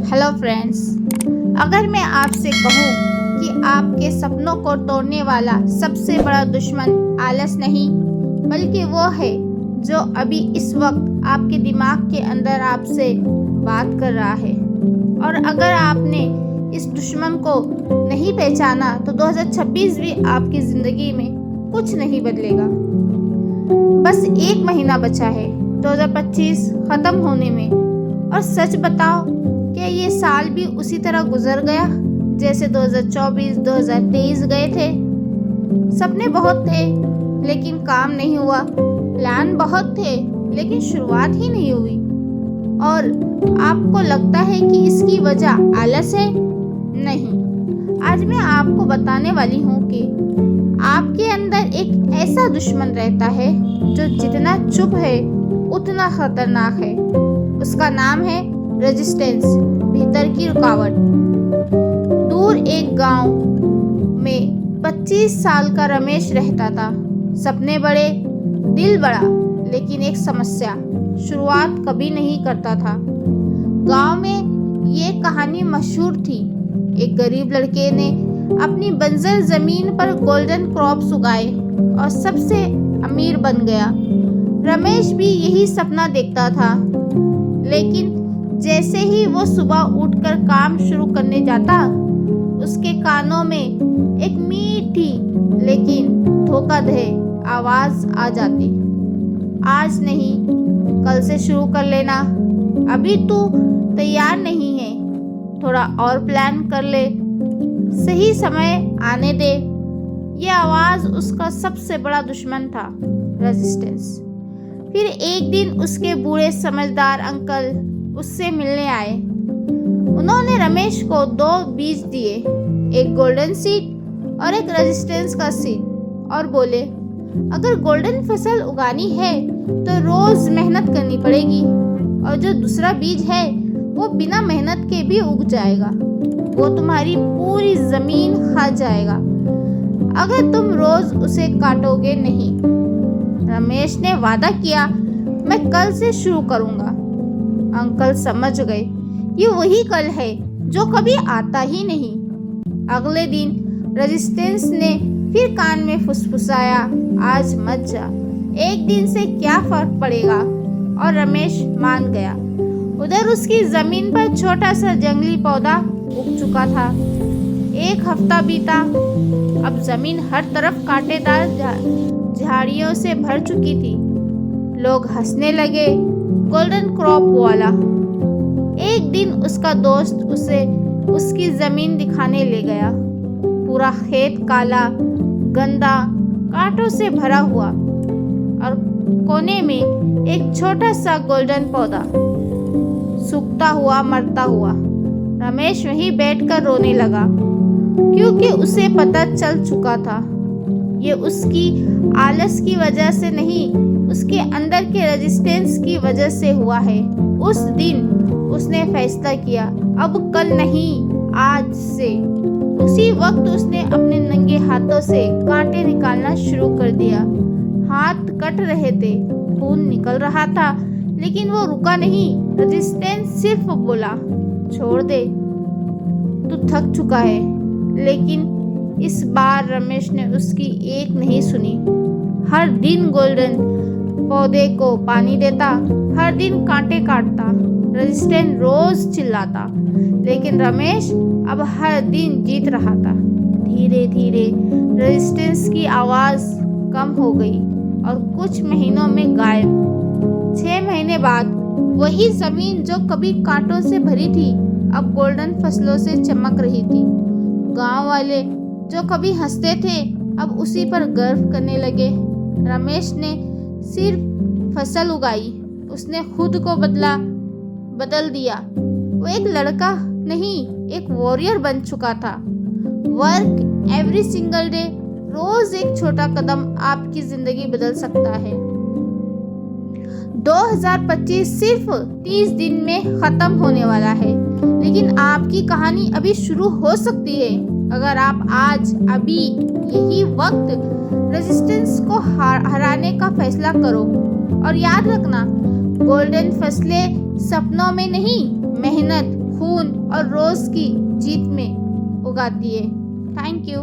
Hello friends, अगर मैं आपसे कहूँ कि आपके सपनों को तोड़ने वाला सबसे बड़ा दुश्मन आलस नहीं बल्कि वो है जो अभी इस वक्त आपके दिमाग के अंदर आपसे बात कर रहा है, और अगर आपने इस दुश्मन को नहीं पहचाना तो 2026 भी आपकी ज़िंदगी में कुछ नहीं बदलेगा। बस 1 महीना बचा है 2025 ख़त्म होने में, और सच बताओ क्या ये साल भी उसी तरह गुजर गया जैसे 2024-2023 गए थे। सपने बहुत थे लेकिन काम नहीं हुआ, प्लान बहुत थे लेकिन शुरुआत ही नहीं हुई, और आपको लगता है कि इसकी वजह आलस है। नहीं, आज मैं आपको बताने वाली हूँ कि आपके अंदर एक ऐसा दुश्मन रहता है जो जितना चुप है उतना खतरनाक है। उसका नाम है रेजिस्टेंस, भीतर की रुकावट। दूर एक गांव में 25 साल का रमेश रहता था। सपने बड़े, दिल बड़ा, लेकिन एक समस्या, शुरुआत कभी नहीं करता था। गांव में ये कहानी मशहूर थी। एक गरीब लड़के ने अपनी बंजर जमीन पर गोल्डन क्रॉप्स उगाए और सबसे अमीर बन गया। रमेश भी यही सपना देखता था, लेकिन जैसे ही वो सुबह उठकर काम शुरू करने जाता, उसके कानों में एक मीठी लेकिन धोखाधह आवाज आ जाती, आज नहीं, कल से शुरू कर लेना, अभी तू तैयार नहीं है, थोड़ा और प्लान कर ले, सही समय आने दे। ये आवाज उसका सबसे बड़ा दुश्मन था, रेजिस्टेंस। फिर एक दिन उसके बूढ़े समझदार अंकल उससे मिलने आए। उन्होंने रमेश को 2 बीज दिए, एक गोल्डन सीड और एक रेजिस्टेंस का सीड, और बोले अगर गोल्डन फसल उगानी है तो रोज मेहनत करनी पड़ेगी, और जो दूसरा बीज है वो बिना मेहनत के भी उग जाएगा, वो तुम्हारी पूरी जमीन खा जाएगा अगर तुम रोज उसे काटोगे नहीं। रमेश ने वादा किया, मैं कल से शुरू करूंगा। अंकल समझ गए ये वही कल है जो कभी आता ही नहीं। अगले दिन रेजिस्टेंस ने फिर कान में फुसफुसाया, आज मत जा, एक दिन से क्या फर्क पड़ेगा, और रमेश मान गया। उधर उसकी जमीन पर छोटा सा जंगली पौधा उग चुका था। 1 हफ्ता बीता, अब जमीन हर तरफ कांटेदार झाड़ियों से भर चुकी थी। लोग हंसने लगे, गोल्डन क्रॉप वाला। एक दिन उसका दोस्त उसे उसकी जमीन दिखाने ले गया। पूरा खेत काला, गंदा, कांटों से भरा हुआ, और कोने में एक छोटा सा गोल्डन पौधा सूखता हुआ, मरता हुआ। रमेश वहीं बैठकर रोने लगा, क्योंकि उसे पता चल चुका था ये उसकी आलस की वजह से नहीं, उसके अंदर के रेजिस्टेंस की वजह से हुआ है। उस दिन उसने फैसला किया, अब कल नहीं, आज से। उसी वक्त उसने अपने नंगे हाथों से कांटे निकालना शुरू कर दिया। हाथ कट रहे थे, खून निकल रहा था, लेकिन वो रुका नहीं। रेजिस्टेंस सिर्फ बोला, छोड़ दे, तू थक चुका है। लेकिन इस बार रमेश ने उसकी एक नहीं सुनी। हर दिन गोल्डन पौधे को पानी देता, हर दिन कांटे काटता। रेजिस्टेंस रोज चिल्लाता, लेकिन रमेश अब हर दिन जीत रहा था। धीरे धीरे रेजिस्टेंस की आवाज कम हो गई और कुछ महीनों में गायब। 6 महीने बाद वही जमीन जो कभी कांटों से भरी थी अब गोल्डन फसलों से चमक रही थी। गांव वाले जो कभी हंसते थे अब उसी पर गर्व करने लगे। रमेश ने सिर्फ फसल उगाई, उसने खुद को बदल दिया। वो एक लड़का नहीं, एक वॉरियर बन चुका था। वर्क एवरी सिंगल डे, रोज एक छोटा कदम आपकी जिंदगी बदल सकता है। 2025 सिर्फ 30 दिन में खत्म होने वाला है, लेकिन आपकी कहानी अभी शुरू हो सकती है अगर आप आज, अभी, यही वक्त रेजिस्टेंस को हराने का फैसला करो। और याद रखना, गोल्डन फसलें सपनों में नहीं, मेहनत, खून और रोज़ की जीत में उगाती है। Thank you.